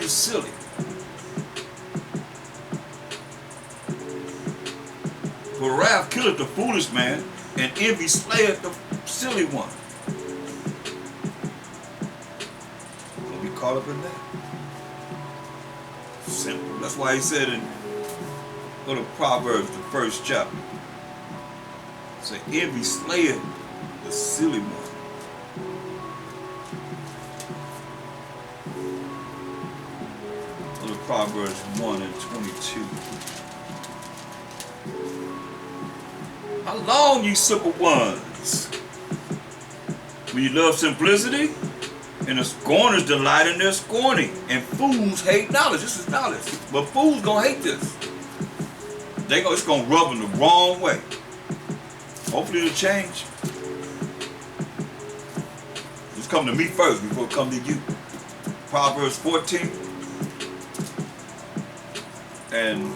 the silly. For wrath killeth the foolish man, and envy slayeth the silly one. Don't be caught up in that. Simple. That's why he said in go to Proverbs, the first chapter. Say, envy slayeth the silly one. Go to Proverbs 1 and 22. How long, ye simple ones? Will you love simplicity? And the scorners delight in their scorning. And fools hate knowledge. This is knowledge. But fools gonna hate this. It's gonna rub them the wrong way. Hopefully it'll change. Just come to me first before it come to you. Proverbs 14 and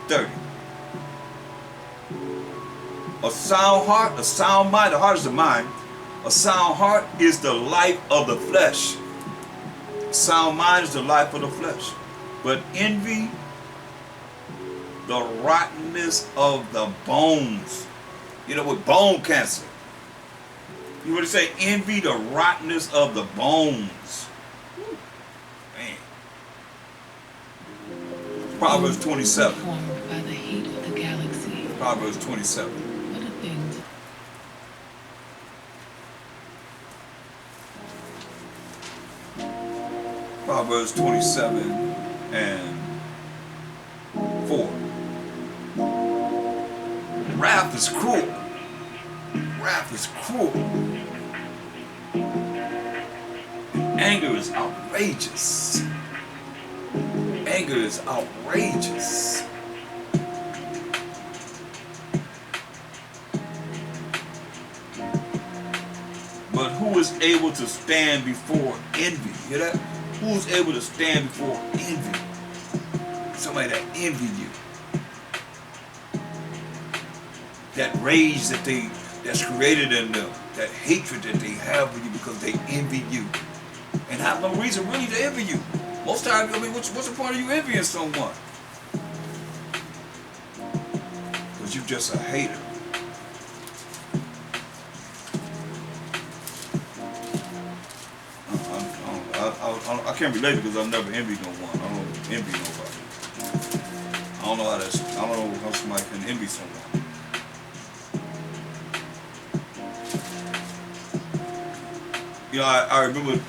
30. A sound heart, a sound mind, the heart is the mind. A sound heart is the life of the flesh. Sound mind is the life of the flesh. But envy, the rottenness of the bones. You know, with bone cancer. You would say envy, the rottenness of the bones. Man. Proverbs 27. Formed by the heat of the galaxy. Proverbs 27. What a thing. Proverbs 27 and 4. Wrath is cruel. Wrath is cruel. Anger is outrageous. Anger is outrageous. But who is able to stand before envy? You hear that? Who is able to stand before envy? Somebody that envy you. That rage that's created in them, that hatred that they have for you because they envy you. And have no reason really to envy you. Most times, I mean, what's the point of you envying someone? Because you're just a hater. I can't relate because I've never envied no one. I don't envy nobody. I don't know how somebody can envy someone. You know, I remember,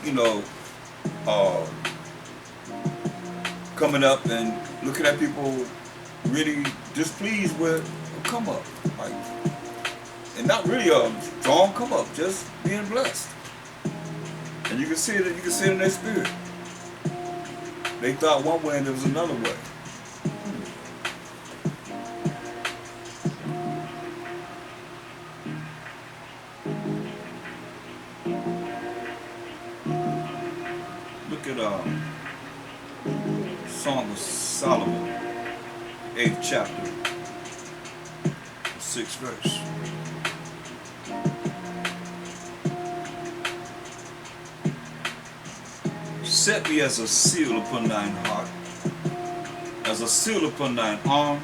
coming up and looking at people really displeased with a come up, like, and not really a strong come up, just being blessed. And you can see it. You can see it in their spirit. They thought one way and there was another way. Look at Song of Solomon, 8th chapter, 6th verse. Set me as a seal upon thine heart, as a seal upon thine arm,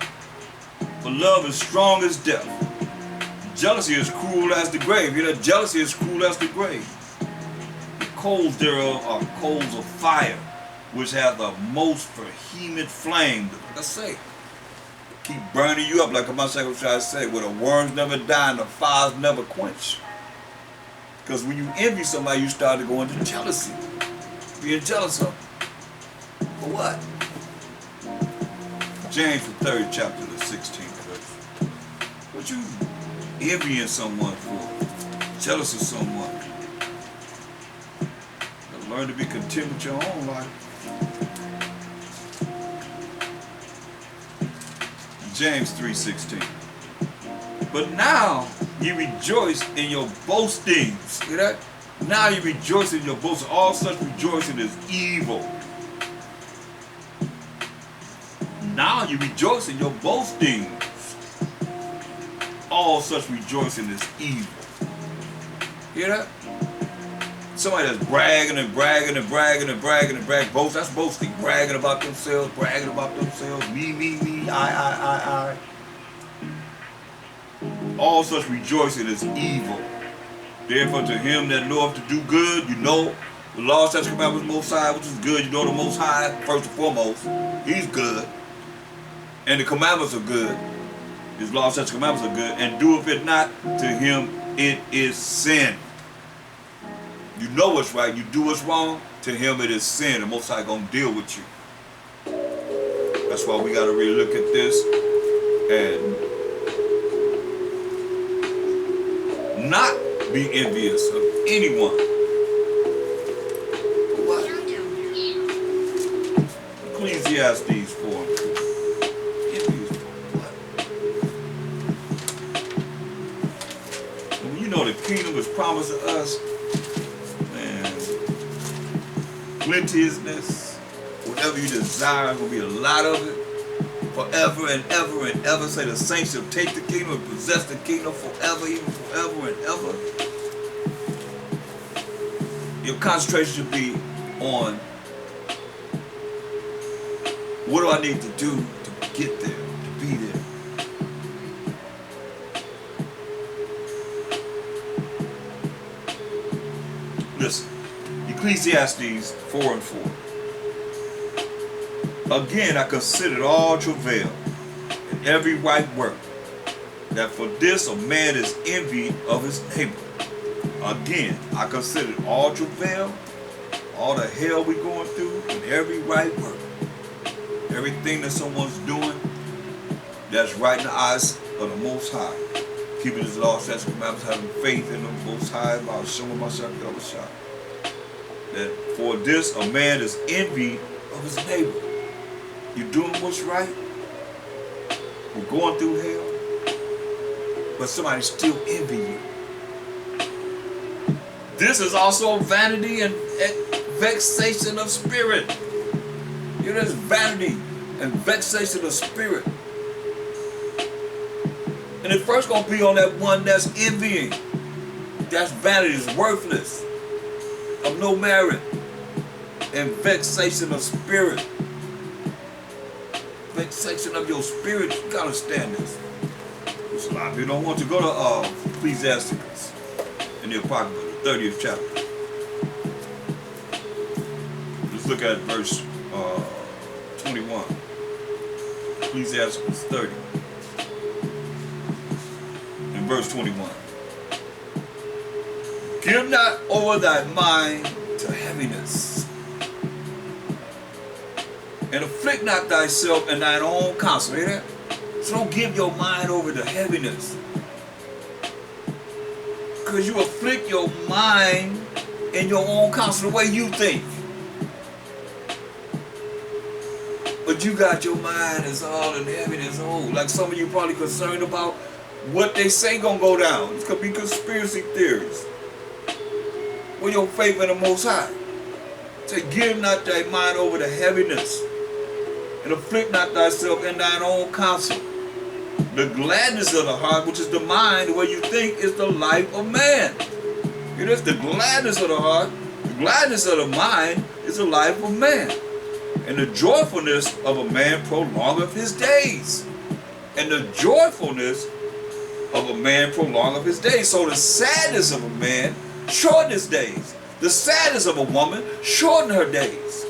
for love is strong as death. Jealousy is cruel as the grave. You know, jealousy is cruel as the grave. The coals thereof are coals of fire, which have the most vehement flame. Like I say, keep burning you up, like my second try to say, where the worms never die and the fires never quench. Because when you envy somebody, you start to go into jealousy. Being jealous of them. For what? James, the 3rd chapter, the 16th verse. What you envying someone for? Jealous of someone? You learn to be content with your own life. James 3:16. But now you rejoice in your boastings. Hear that? Now you rejoice in your boasting. All such rejoicing is evil. Now you rejoice in your boastings. All such rejoicing is evil. Hear that? Somebody that's bragging and bragging and bragging and bragging and bragging. Boast, that's boasting. Bragging about themselves, bragging about themselves. Me, I. All such rejoicing is evil. Therefore to him that knoweth to do good, you know the law, statutes, and commandments of the Most High, which is good. You know the Most High, first and foremost. He's good. And the commandments are good. His law, statutes, and commandments are good. And doeth it not, to him it is sin. You know what's right, you do what's wrong, to him it is sin. The Most High gonna deal with you. That's why we gotta really look at this and not be envious of anyone. What? Ecclesiastes 4. Envious for what? When you know the kingdom is promised to us, plenteousness, whatever you desire, will be a lot of it, forever and ever and ever. Say the saints shall take the kingdom and possess the kingdom forever, even forever and ever. Your concentration should be on what do I need to do to get there, to be there. Listen. Ecclesiastes 4 and 4. Again, I considered all travail and every right work, that for this a man is envied of his neighbor. Again, I considered all travail, all the hell we're going through, and every right work. Everything that someone's doing that's right in the eyes of the Most High. Keeping his law, statutes, and commandments, having faith in the Most High, about showing myself the other side. That for this a man is envied of his neighbor. You're doing what's right. We're going through hell, but somebody still envy you. This is also vanity and vexation of spirit. You know, there's vanity and vexation of spirit. And it's first going to be on that one that's envying. That's vanity, is worthless, of no merit, and vexation of spirit. Vexation of your spirit, you gotta stand this. There's a lot of people don't want to go to Ecclesiastes in the Apocrypha, the 30th chapter. Let's look at verse 21. Ecclesiastes 30. In verse 21. Give not over thy mind to heaviness, and afflict not thyself in thine own counsel. Hear that? So don't give your mind over to heaviness, because you afflict your mind in your own counsel, the way you think. But you got your mind is all in heaviness. Oh, like some of you probably concerned about what they say gonna go down. It's gonna be conspiracy theories. With your faith in the Most High. Say, give not thy mind over to heaviness, and afflict not thyself in thine own counsel. The gladness of the heart, which is the mind, the way you think, is the life of man. It is the gladness of the heart, the gladness of the mind is the life of man. And the joyfulness of a man prolongeth his days. And the joyfulness of a man prolongeth his days. So the sadness of a man shorten his days. The sadness of a woman shorten her days.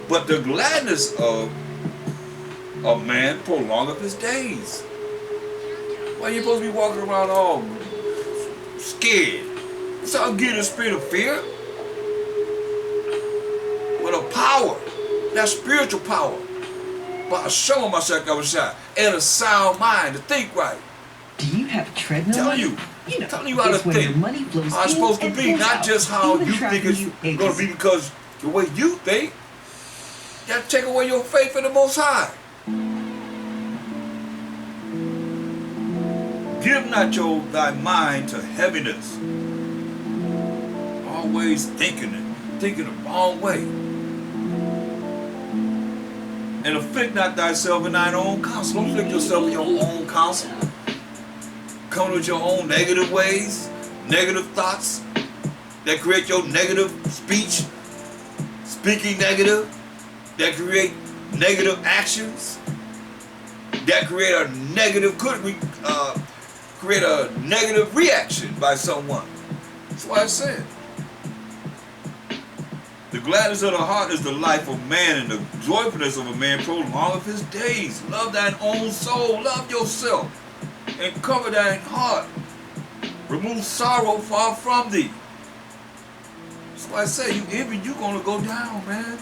But the gladness of a man prolongeth his days. Why are you supposed to be walking around all scared? It's all getting the spirit of fear. With a power. That spiritual power. By showing myself I was shot. And a sound mind to think right. Do you have a treadmill? Telling you how to think. Money flows how it's supposed to be, not just how you think it's going to be, because the way you think, you have to take away your faith in the Most High. Give not thy mind to heaviness. Always thinking the wrong way. And afflict not thyself in thine own counsel. Don't afflict yourself in your own counsel. Come with your own negative ways, negative thoughts that create your negative speech, speaking negative, that create negative actions, that create a negative, create a negative reaction by someone. That's why I said, the gladness of the heart is the life of man, and the joyfulness of a man prolong all of his days. Love thine own soul, love yourself, and cover thine heart. Remove sorrow far from thee. That's why I say, you envy, you're gonna go down, man.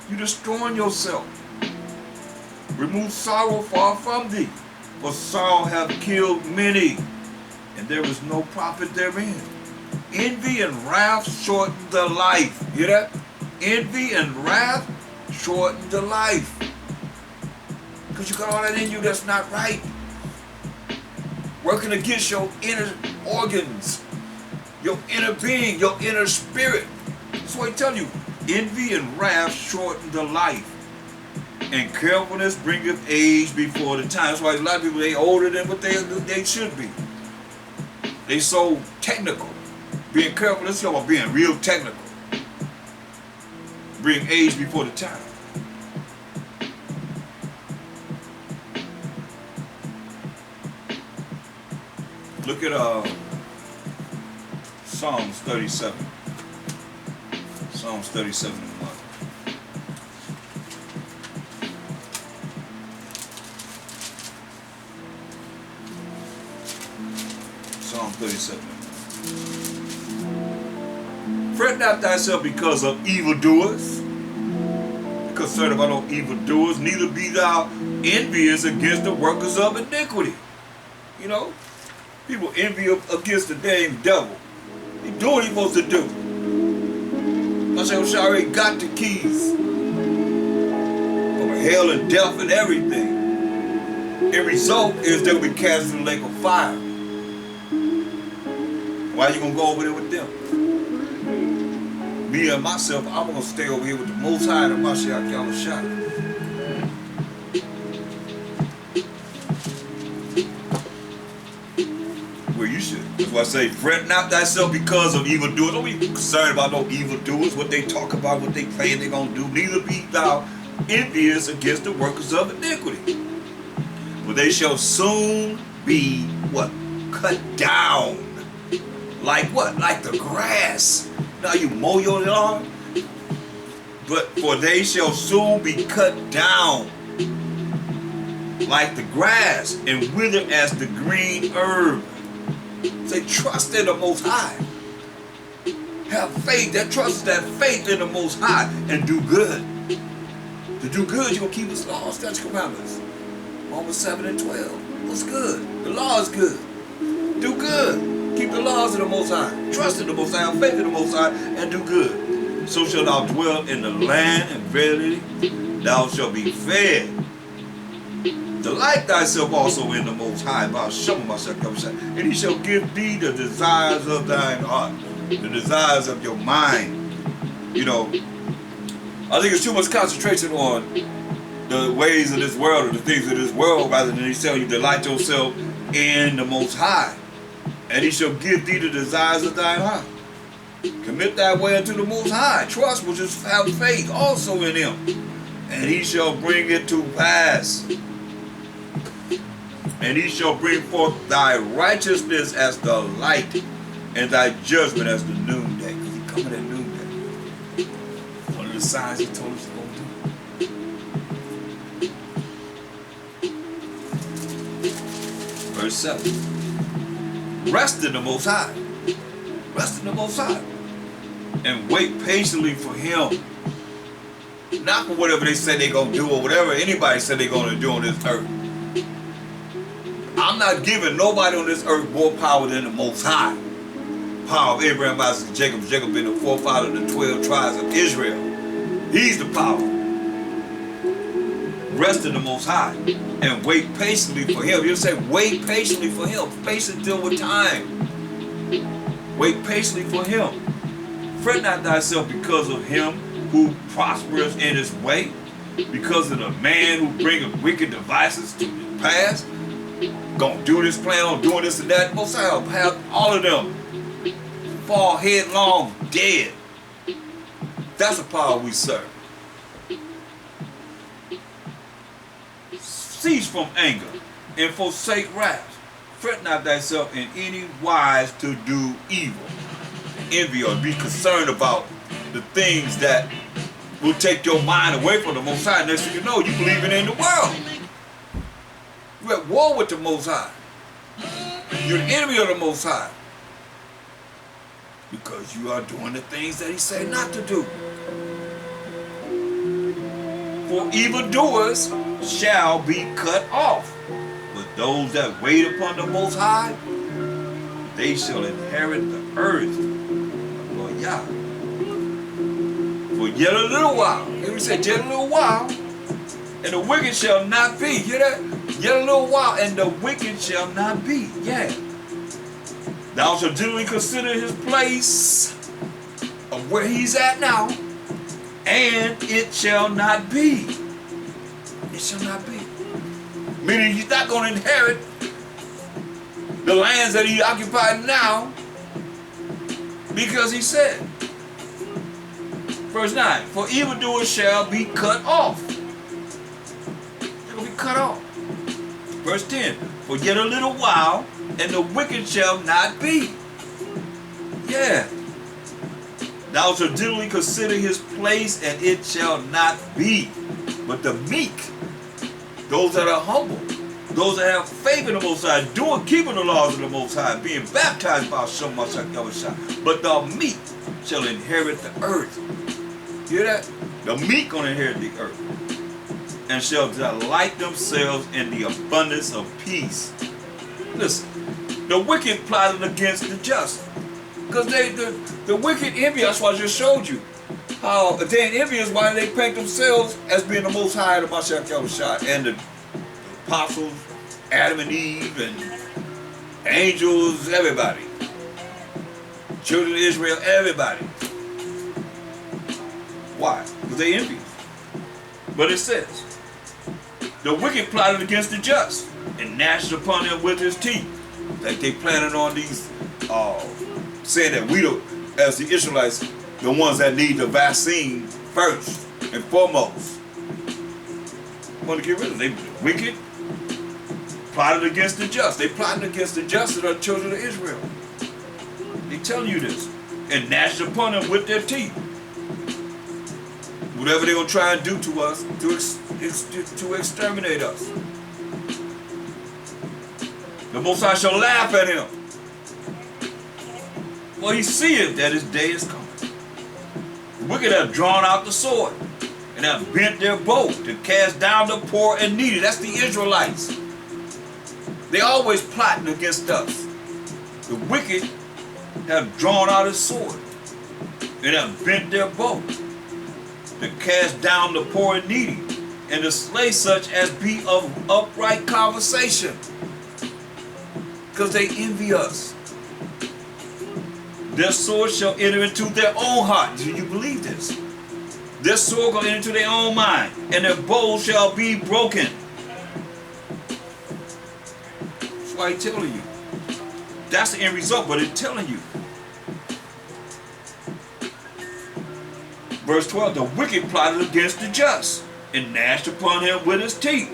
You're destroying yourself. Remove sorrow far from thee, for sorrow hath killed many, and there is no profit therein. Envy and wrath shorten the life. Hear that? Envy and wrath shorten the life. Because you got all that in you that's not right. Working against your inner organs, your inner being, your inner spirit. That's why I tell you, envy and wrath shorten the life, and carefulness bringeth age before the time. That's why a lot of people, they older than what they should be. They so technical. Being careful, let's talk about being real technical. Bring age before the time. Look at Psalms 37. Psalms 37 and 1. Psalm 37. Fret not thyself because of evildoers. Be concerned about no evildoers, neither be thou envious against the workers of iniquity. You know, people envy against the dang devil. He do what he's supposed to do. I say, she already got the keys from hell and death and everything. The result is they'll be cast in the lake of fire. Why you gonna go over there with them? Me and myself, I'm gonna stay over here with the Most High and Mashiach Yahushua. Where you should. That's why I say, fret not thyself because of evildoers. Don't be concerned about no evildoers, what they talk about, what they claim they're gonna do. Neither be thou envious against the workers of iniquity. For they shall soon be what? Cut down. Like what? Like the grass. Now you mow your lawn, but for they shall soon be cut down like the grass and wither as the green herb. Say, trust in the Most High. Have faith. That trust is that faith in the Most High, and do good. To do good, you're going to keep His laws, statutes, commandments. Romans 7 and 12. What's good? The law is good. Do good. Keep the laws of the Most High. Trust in the Most High, have faith in the Most High, and do good. So shalt thou dwell in the land, and verily thou shalt be fed. Delight thyself also in the Most High, and He shall give thee the desires of thine heart, the desires of your mind. You know, I think it's too much concentration on the ways of this world or the things of this world, rather than He tell you delight yourself in the Most High. And He shall give thee the desires of thine heart. Commit thy way unto the Most High. Trust, which is have faith also in Him. And He shall bring it to pass. And He shall bring forth thy righteousness as the light, and thy judgment as the noonday. Because He coming at noonday. One of the signs He told us to go do. Verse 7. Rest in the Most High. Rest in the Most High. And wait patiently for Him. Not for whatever they say they're going to do or whatever anybody said they're going to do on this earth. I'm not giving nobody on this earth more power than the Most High. Power of Abraham, Isaac, and Jacob. Jacob being the forefather of the 12 tribes of Israel. He's the power. Rest in the Most High. And wait patiently for Him. You say, wait patiently for Him. Patient till with time. Wait patiently for Him. Fret not thyself because of him who prospereth in his way, because of the man who bringeth wicked devices to pass. Gonna do this, plan on doing this and that. Most High have all of them fall headlong dead. That's the power we serve. Cease from anger and forsake wrath. Fret not thyself in any wise to do evil. Envy or be concerned about the things that will take your mind away from the Most High. Next thing you know, you believing in the world. You're at war with the Most High. You're the enemy of the Most High. Because you are doing the things that he said not to do. For evildoers shall be cut off. But those that wait upon the Most High, they shall inherit the earth. Lord Yah. For yet a little while. Here we said, yet a little while. And the wicked shall not be. Hear that? Yet a little while. And the wicked shall not be. Yeah. Thou shalt diligently consider his place of where he's at now. And it shall not be. It shall not be. Meaning he's not going to inherit the lands that he occupied now, because he said, verse 9, for evildoers shall be cut off. They're going to be cut off. Verse 10, for yet a little while, and the wicked shall not be. Yeah. Thou shalt diligently consider his place, and it shall not be. But the meek, those that are humble, those that have faith in the Most High, keeping the laws of the Most High, being baptized by Hashem Mashiach Yahushua. But the meek shall inherit the earth. Hear that? The meek gonna inherit the earth, and shall delight themselves in the abundance of peace. Listen, the wicked plotted against the just, because the wicked envy. That's why I just showed you how they envious why they paint themselves as being the Most High, the Mashiach Yahushua, and the apostles, Adam and Eve, and angels, everybody, children of Israel, everybody. Why? Because they envious. But it says, the wicked plotted against the just, and gnashed upon them with his teeth. Like they planning on these, saying that we, as the Israelites, the ones that need the vaccine first and foremost, want to get rid of them. They wicked plotted against the just. They plotted against the just that are children of Israel. They tell you this. And gnashed upon them with their teeth. Whatever they're going to try and do to us, to exterminate us. The Most High shall laugh at him. For he seeth that his day is coming. The wicked have drawn out the sword, and have bent their bow to cast down the poor and needy. That's the Israelites. They always plotting against us. The wicked have drawn out his sword, and have bent their bow to cast down the poor and needy, and to slay such as be of upright conversation. Because they envy us. Their sword shall enter into their own heart. Do you believe this? Their sword will enter into their own mind, and their bow shall be broken. That's why he's telling you. That's the end result, but it's telling you. Verse 12, the wicked plotted against the just, and gnashed upon him with his teeth.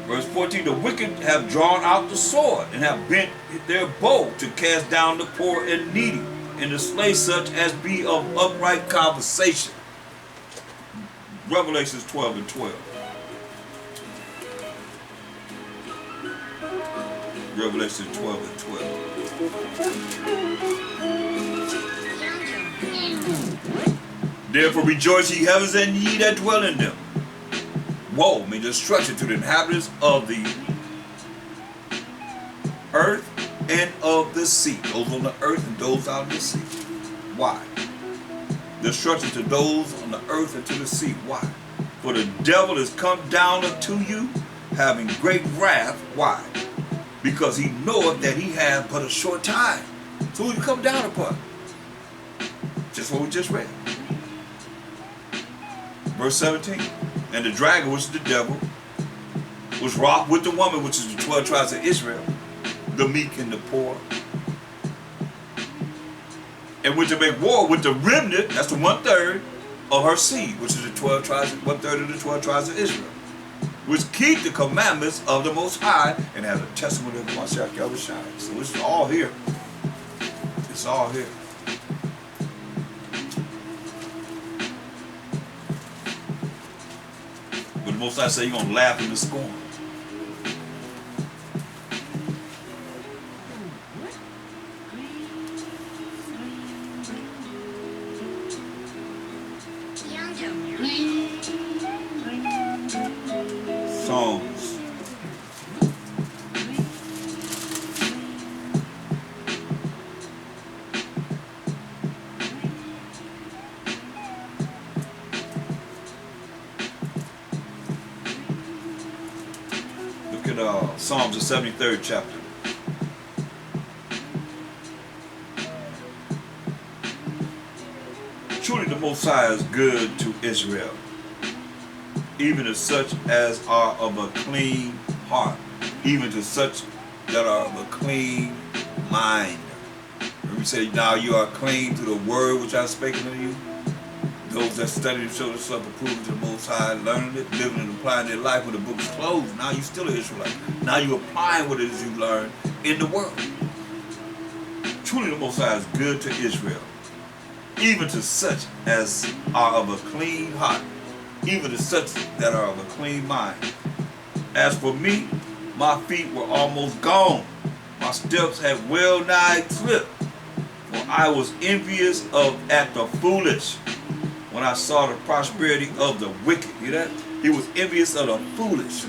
Verse 14, the wicked have drawn out the sword, and have bent their bow to cast down the poor and needy, and to slay such as be of upright conversation. Revelations 12 and 12. Revelation 12 and 12. Therefore rejoice, ye heavens, and ye that dwell in them. Woe, mean destruction to the inhabitants of the earth and of the sea. Those on the earth and those out of the sea. Why? Destruction to those on the earth and to the sea. Why? For the devil is come down unto you, having great wrath. Why? Because he knoweth that he hath but a short time. So who you come down upon? Just what we just read. Verse 17. And the dragon, which is the devil, was wrought with the woman, which is the 12 tribes of Israel, the meek and the poor. and went to make war with the remnant, that's the 1/3 of her seed, which is the 12 tribes, 1/3 of the 12 tribes of Israel, which keep the commandments of the Most High and have a testimony of Mashiach Yahushua. So it's all here. It's all here. But the Most High say you're going to laugh in the scorn. Songs. Look at Psalms, the 73rd chapter. Truly the Most High is good to Israel, even to such as are of a clean heart, even to such that are of a clean mind. When we say, now you are clean through the word which I have spoken to you, those that study to show themselves approved to the Most High, learning it, living and applying their life when the book is closed. Now you still an Israelite. Now you applying what it is you learned in the world. Truly the Most High is good to Israel, even to such as are of a clean heart, even to such that are of a clean mind. As for me, my feet were almost gone. My steps had well nigh slipped. For I was envious at the foolish when I saw the prosperity of the wicked. Hear that? He was envious of the foolish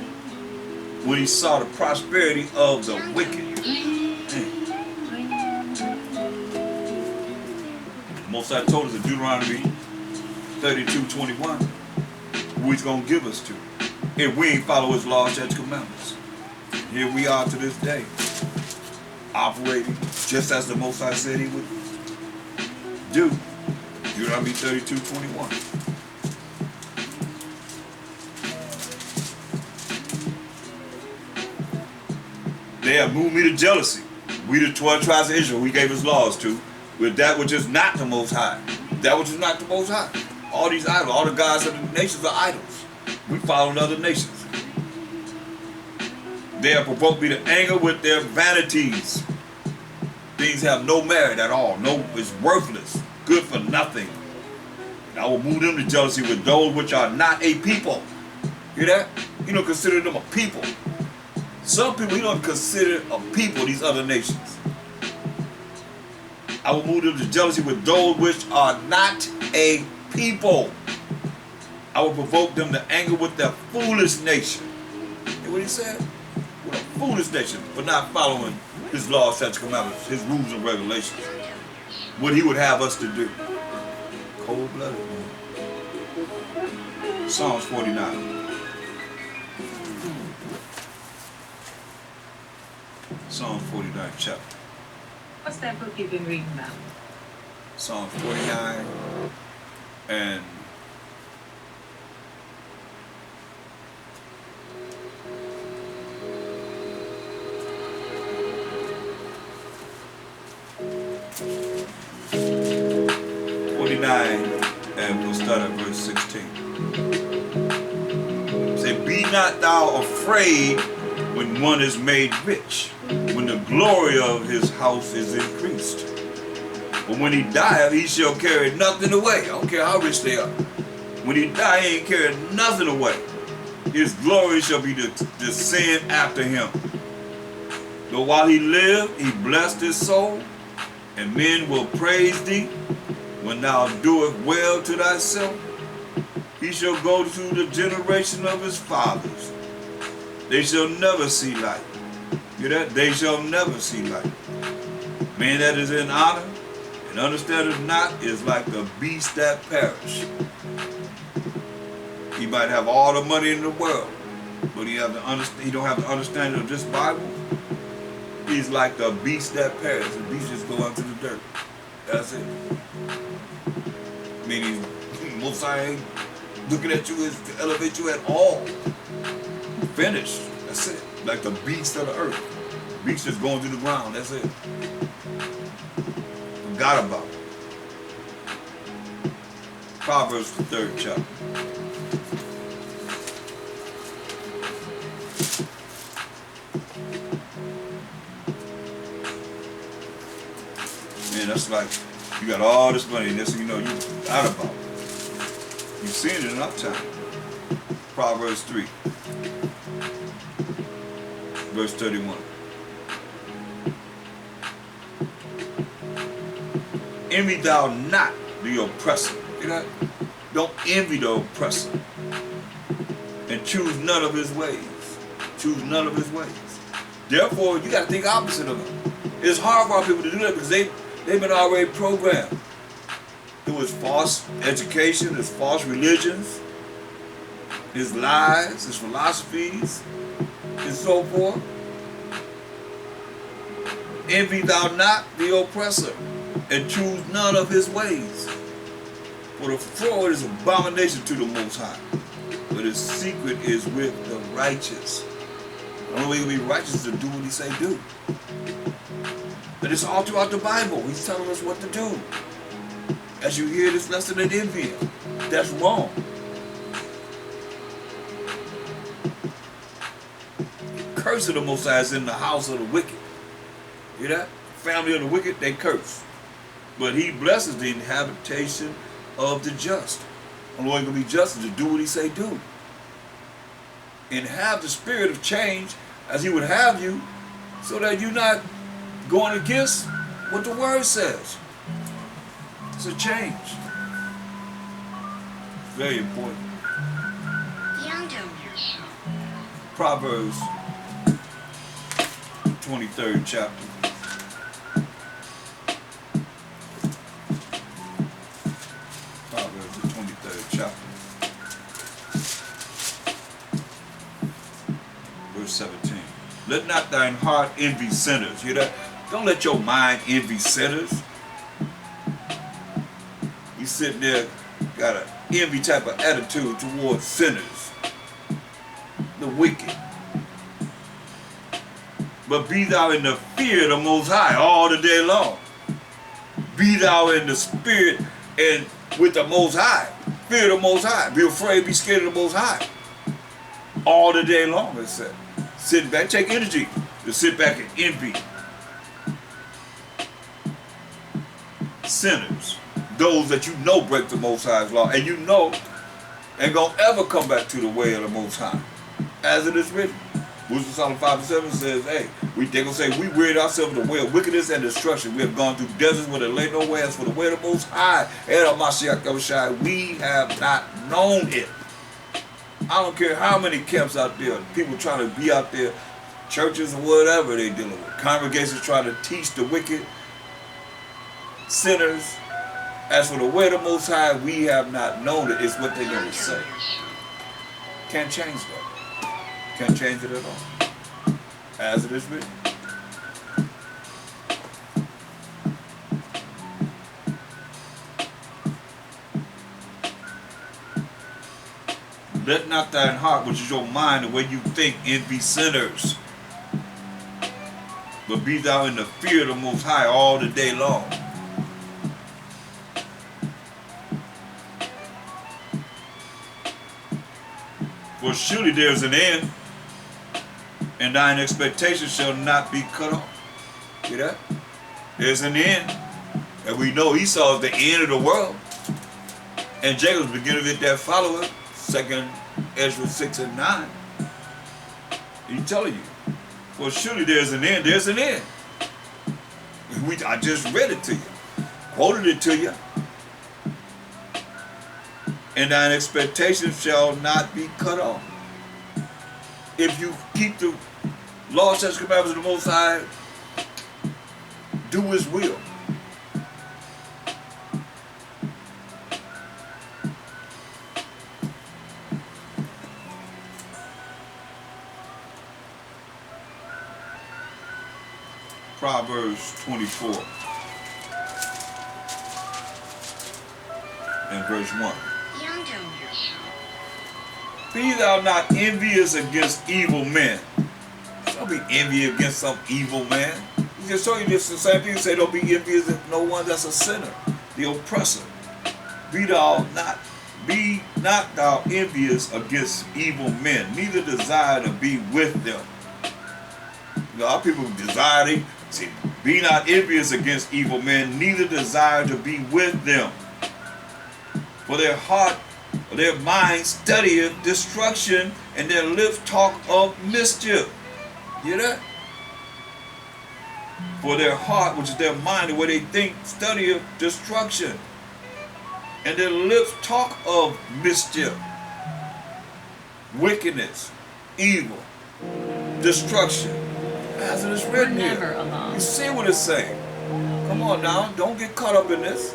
when he saw the prosperity of the wicked. Most High told us in Deuteronomy 32:21 who he's going to give us to if we ain't follow his laws, statutes, commandments. Here we are to this day, operating just as the Most High said he would do. Deuteronomy 32:21. They have moved me to jealousy. We the 12 tribes of Israel, we gave his laws to, with that which is not the Most High. That which is not the Most High. All these idols, all the gods of the nations are idols. We follow other nations. They have provoked me to anger with their vanities. Things have no merit at all. No, it's worthless. Good for nothing. And I will move them to jealousy with those which are not a people. Hear that? You don't consider them a people. Some people, you don't consider a people, these other nations. I will move them to jealousy with those which are not a people. I will provoke them to anger with their foolish nation. Hear what he said? With a foolish nation for not following his laws, statutes, commandments, his rules and regulations. What he would have us to do. Cold-blooded, man. Psalms 49. Psalms 49 chapter. What's that book you've been reading about? Psalm 49 and we'll start at verse 16. Say, be not thou afraid when one is made rich, when the glory of his house is increased. But when he dieth, he shall carry nothing away. I don't care how rich they are. When he die, he ain't carrying nothing away. His glory shall be to descend after him. But while he lived, he blessed his soul, and men will praise thee. When thou doest well to thyself, he shall go to the generation of his fathers. They shall never see light. Hear that? They shall never see light. Man that is in honor and understandeth not is like the beast that perish. He might have all the money in the world, but he don't have the understanding of this Bible. He's like the beast that perish. The beast just go out to the dirt. That's it. Meaning, Most High ain't looking at you as to elevate you at all. Finished. That's it. Like the beast of the earth. The beast is going through the ground. That's it. Forgot about it. Proverbs, the 3rd chapter. Man, that's like, you got all this money, and next thing you know, you out about it. You've seen it enough time. Proverbs 3, verse 31. Envy thou not the oppressor. You know? Don't envy the oppressor. And choose none of his ways. Choose none of his ways. Therefore, you got to think opposite of him. It's hard for our people to do that because they've been already programmed through his false education, his false religions, his lies, his philosophies, and so forth. Envy thou not the oppressor, and choose none of his ways. For the fraud is abomination to the Most High, but his secret is with the righteous. The only way you can be righteous is to do what he say do. And it's all throughout the Bible. He's telling us what to do. As you hear this lesson in envy, that's wrong. Curse of the Most High is in the house of the wicked. Hear that? Family of the wicked, they curse. But he blesses the habitation of the just. The Lord can be just is to do what he say do. And have the spirit of change as he would have you, so that you're not going against what the word says. It's a change. Very important. Proverbs 23rd chapter. Proverbs the 23rd chapter. Verse 17. Let not thine heart envy sinners. Hear that? Don't let your mind envy sinners. You sitting there, got an envy type of attitude towards sinners, the wicked. But be thou in the fear of the Most High all the day long. Be thou in the spirit and with the Most High. Fear the Most High. Be afraid, be scared of the Most High. All the day long, it said. Sit back, take energy to sit back and envy sinners. Those that you know break the Most High's law, and you know ain't gonna ever come back to the way of the Most High. As it is written. Wisdom Psalm 5:7 says, hey, they gonna say, we wearied ourselves in the way of wickedness and destruction. We have gone through deserts where there lay no way. As for the way of the Most High, and of Mashiach Yahushua, we have not known it. I don't care how many camps out there, people trying to be out there, churches or whatever they dealing with. Congregations trying to teach the wicked, sinners. As for the way of the Most High, we have not known it. It's what they're going to say. Can't change that. Can't change it at all. As it is written. Let not thine heart, which is your mind, the way you think, envy sinners. But be thou in the fear of the Most High all the day long. For surely there is an end, and thine expectation shall not be cut off. See that? There's an end. And we know Esau is the end of the world. And Jacob's beginning of it that follower, 2nd Ezra 6 and 9. He's telling you. For surely there's an end. There's an end. I just read it to you. Quoted it to you. And thine expectations shall not be cut off. If you keep the law, statutes, commandments of the Most High, do his will. Proverbs 24 and verse 1. Be thou not envious against evil men. Don't be envious against some evil man. He just told you this, the same thing. Say don't be envious of no one that's a sinner, the oppressor. Be not thou envious against evil men, neither desire to be with them. You know, our people desire, they say, be not envious against evil men, neither desire to be with them. For their heart, or their mind studieth destruction, and their lips talk of mischief. Hear that? For their heart, which is their mind, the way they think, studieth destruction, and their lips talk of mischief, wickedness, evil, destruction. As it is written We're here. never alone. You see what it's saying? Come on now, don't get caught up in this.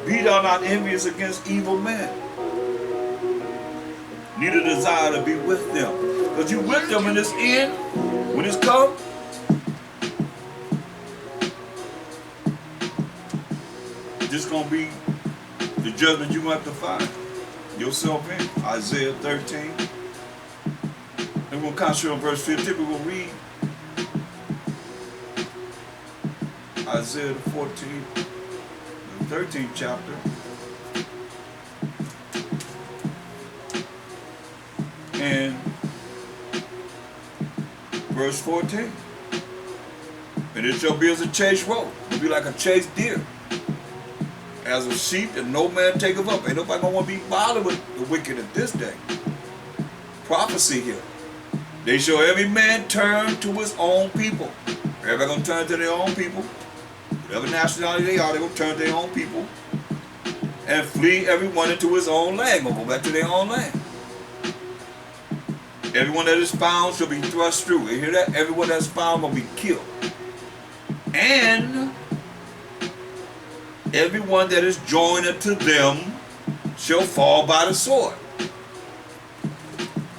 Be thou not envious against evil men, neither desire to be with them. Because you with them in this end, when it's come, this going to be the judgment you're going to have to find yourself in. Isaiah 13. And we're going to concentrate on verse 15. We're going to read Isaiah the 14th, the 13th chapter. And verse 14. And it shall be as a chased roe. It'll be like a chased deer. As a sheep that no man taketh up. Ain't nobody gonna want to be bothered with the wicked at this day. Prophecy here. They shall every man turn to his own people. Everybody gonna turn to their own people. Whatever nationality they are, they gonna turn to their own people. And flee everyone into his own land. Gonna go back to their own land. Everyone that is found shall be thrust through. You hear that? Everyone that's found will be killed. And everyone that is joined unto them shall fall by the sword.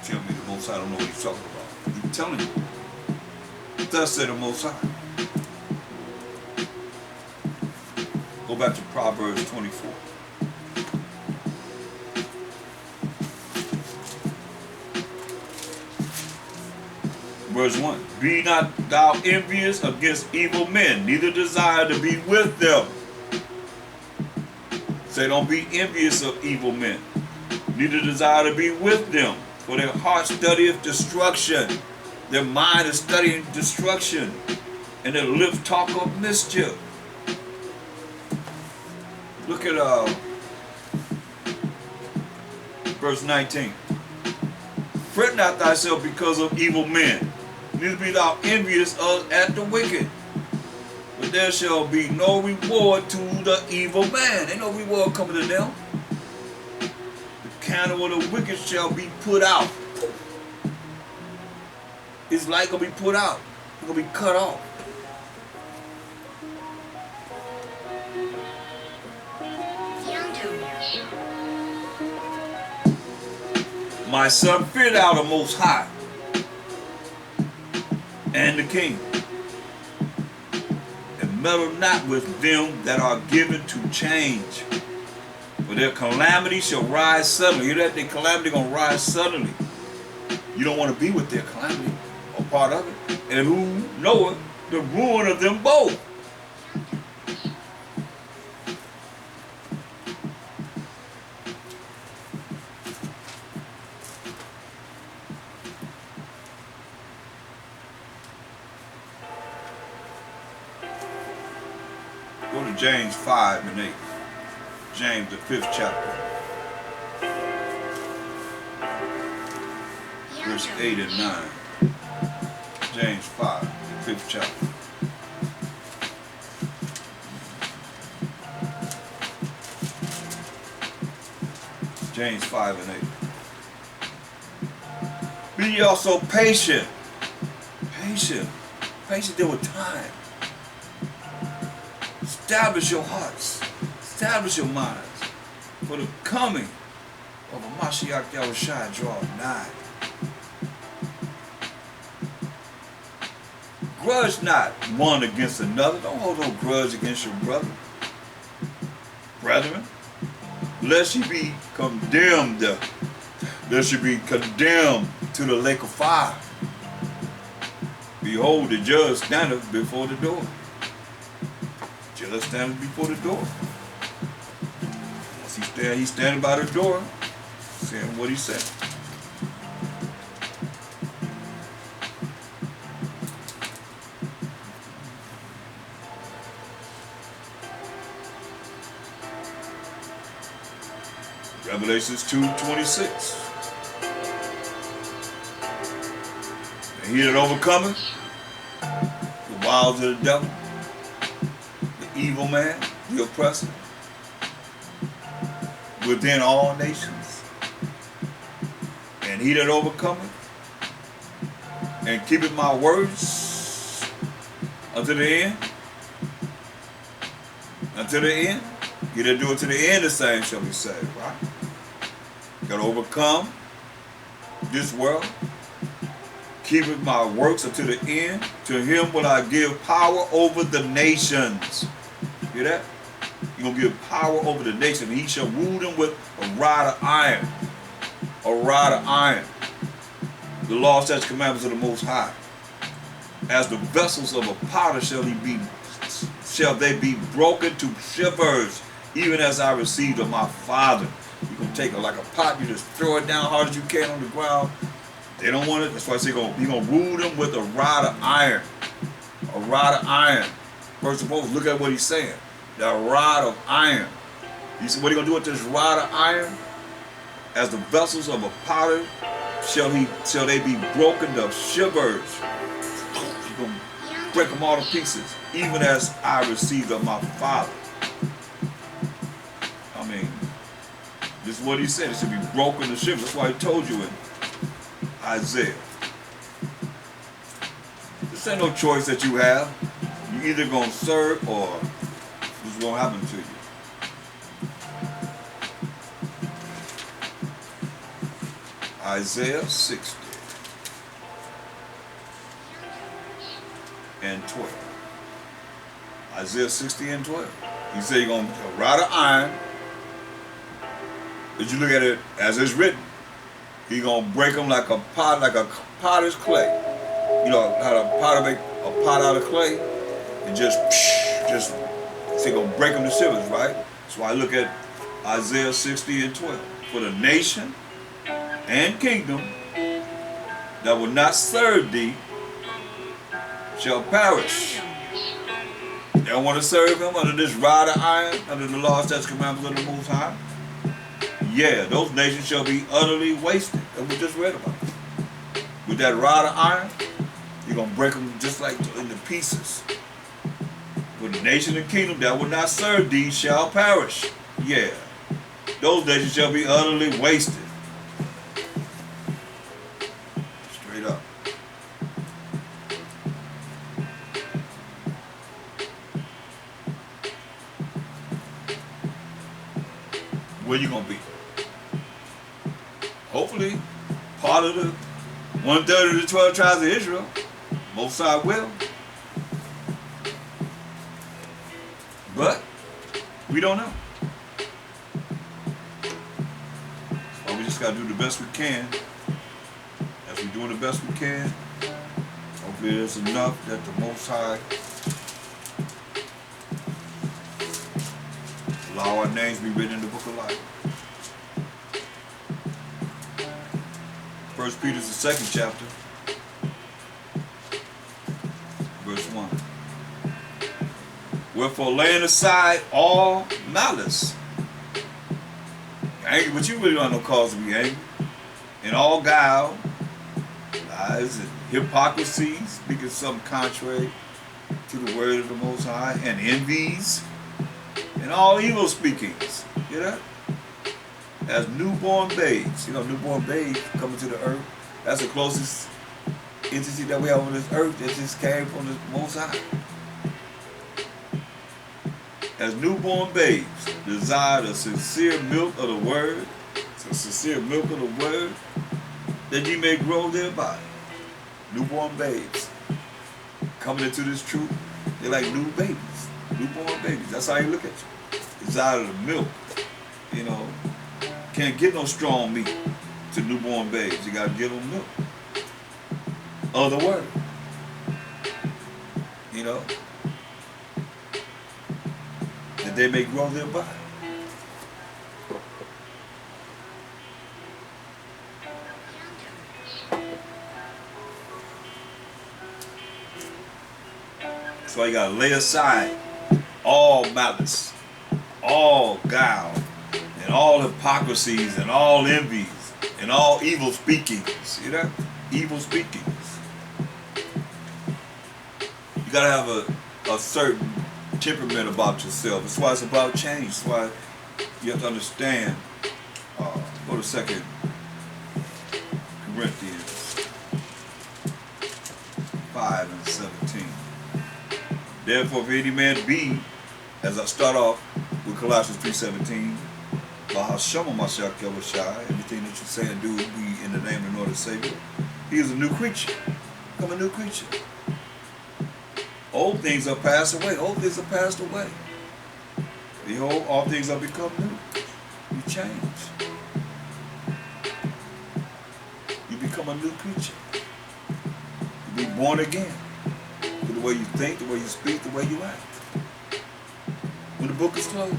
Tell me the Most High don't know what he's talking about. I'm telling you. Thus said the Most High. Go back to Proverbs 24. Verse 1. Be not thou envious against evil men, neither desire to be with them. Say, don't be envious of evil men, neither desire to be with them. For their heart studieth destruction, their mind is studying destruction, and their lips talk of mischief. Look at verse 19. Fret not thyself because of evil men, neither be thou envious at the wicked. But there shall be no reward to the evil man. Ain't no reward coming to them. The candle of the wicked shall be put out. His light gonna be put out. It's gonna be cut off. My son, fear thou the Most High and the King, and meddle not with them that are given to change. For their calamity shall rise suddenly. You hear that? Their calamity gonna rise suddenly. You don't want to be with their calamity or part of it. And who knoweth the ruin of them both? Go to James 5 and 8. James, the 5th chapter. Verse 8 and 9. James 5, 5th chapter. James 5 and 8. Be ye also patient. Patient. Patient there with time. Establish your hearts. Establish your minds. For the coming of a Mashiach Yahushua draw nigh. Grudge not one against another. Don't hold no grudge against your brother. Brethren, lest ye be condemned. Lest ye be condemned to the lake of fire. Behold, the judge standeth before the door. Judge standeth before the door. He's standing by the door, saying what he said. Revelations 2:26. And he that overcometh the wiles of the devil, the evil man, the oppressor, within all nations. And he that overcometh and keepeth my words unto the end, he that do it to the end, the same shall be saved, right? You gotta overcome this world, keepeth my works unto the end. To him will I give power over the nations. Hear that? You're going to give power over the nation. He shall rule them with a rod of iron. A rod of iron. The law, such commandments of the Most High. As the vessels of a potter shall they be broken to shivers, even as I received of my Father. You're going to take it like a pot, you just throw it down hard as you can on the ground. They don't want it. That's why I say you're going to rule them with a rod of iron. A rod of iron. First of all, look at what he's saying. The rod of iron. He said, what are you going to do with this rod of iron? As the vessels of a potter shall they be broken to shivers. You're going to break them all to pieces, even as I received of my Father. I mean, this is what he said. It should be broken to shivers. That's why he told you in Isaiah. This ain't no choice that you have. You either going to serve or this is going to happen to you. Isaiah 60 and 12. Isaiah 60 and 12. He said you're going to a rod of iron. If you look at it as it's written, he's going to break them like a potter's clay. You know how the potter make a pot out of clay? And just so you're going to break them to shivers, right? So I look at Isaiah 60 and 12. For the nation and kingdom that will not serve thee shall perish. They don't want to serve him under this rod of iron, under the law, statutes, commandments of the Most High. Yeah, those nations shall be utterly wasted. That we just read about. With that rod of iron, you're going to break them just like into pieces. For the nation and kingdom that will not serve thee shall perish. Yeah, those nations shall be utterly wasted. Straight up. Where you going to be? Hopefully, part of the 1/3 of the 12 tribes of Israel. Most side will. But we don't know. So we just got to do the best we can. As we're doing the best we can, hopefully there's enough that the Most High allow our names to be written in the book of life. 1 Peter's the 2nd chapter, verse 1. Wherefore, laying aside all malice, angry, but you really don't have no cause to be angry, and all guile, lies, and hypocrisy, speaking something contrary to the word of the Most High, and envies, and all evil speakings. Hear that? As newborn babes. You know, newborn babes coming to the earth. That's the closest entity that we have on this earth that just came from the Most High. As newborn babes, desire the sincere milk of the word, that ye may grow thereby. Newborn babes coming into this truth, they're like new babies, newborn babies. That's how you look at you. Desire the milk, you know. Can't get no strong meat to newborn babes. You gotta give them milk of the word. You know, that they may grow thereby. That's why you gotta lay aside all malice, all guile, and all hypocrisies, and all envies, and all evil speakings. See that? Evil speakings. You gotta have a certain temperament about yourself. That's why it's about change. That's why you have to understand. Go to 2 Corinthians 5:17. Therefore, if any man be, as I start off with Colossians 3:17, everything that you say and do be in the name of the Lord and Savior. He is a new creature. Become a new creature. Old things are passed away. Old things are passed away. Behold, all things are become new. You change. You become a new creature. You be born again. With the way you think, the way you speak, the way you act. When the book is closed.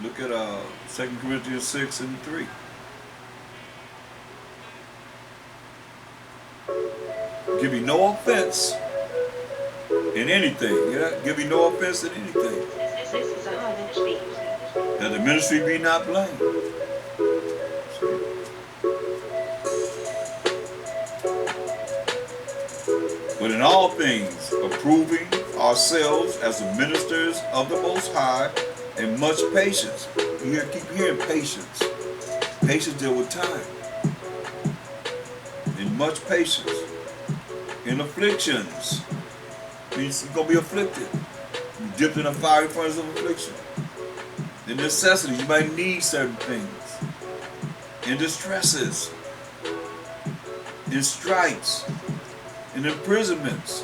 Look at 2 Corinthians 6:3. Give you no offense in anything. Yeah? Give you no offense in anything. This is a hard speech. That the ministry be not blamed. But in all things, approving ourselves as the ministers of the Most High, and much patience. You keep hearing patience. Patience deal with time. And much patience. In afflictions. Means you're going to be afflicted. You dipped in a fiery furnace of affliction. In necessities, you might need certain things. In distresses. In strikes. In imprisonments.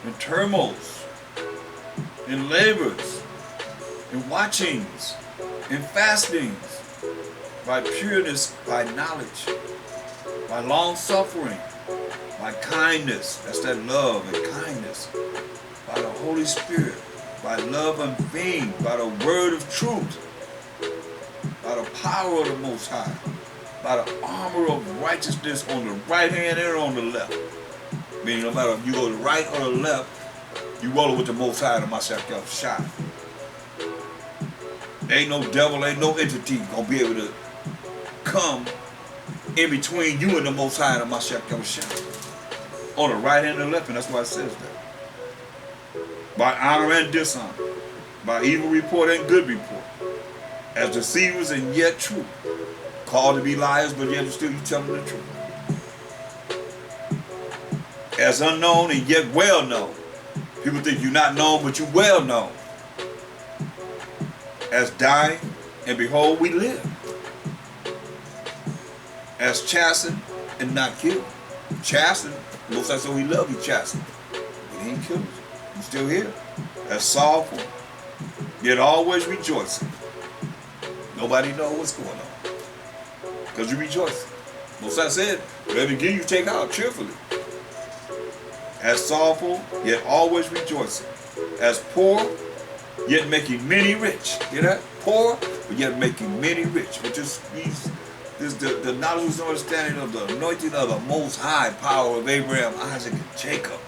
In turmoils. In labors. In watchings, in fastings, by pureness, by knowledge, by long suffering, by kindness, that's that love and kindness, by the Holy Spirit, by love unfeigned, by the word of truth, by the power of the Most High, by the armor of righteousness on the right hand and on the left. Meaning no matter if you go to the right or the left, you roll with the Most High, the Mashiach Shai. Ain't no devil, ain't no entity gonna be able to come in between you and the Most High and the Mashiach Yahushua. On the right hand and the left, and that's why it says that. By honor and dishonor, by evil report and good report, as deceivers and yet true, called to be liars, but yet still you tell them the truth. As unknown and yet well known. People think you're not known, but you're well known. As dying, and behold, we live. As chastened and not killed. Chastened, looks like so we love you, chastened. But he ain't killed us. He's still here. As sorrowful, yet always rejoicing. Nobody knows what's going on. Because you rejoicing. Most I said, whatever you give, you take out cheerfully. As sorrowful, yet always rejoicing. As poor, yet making many rich. Hear that? Poor, but yet making many rich. Which is the knowledge and understanding of the anointing of the Most High power of Abraham, Isaac, and Jacob.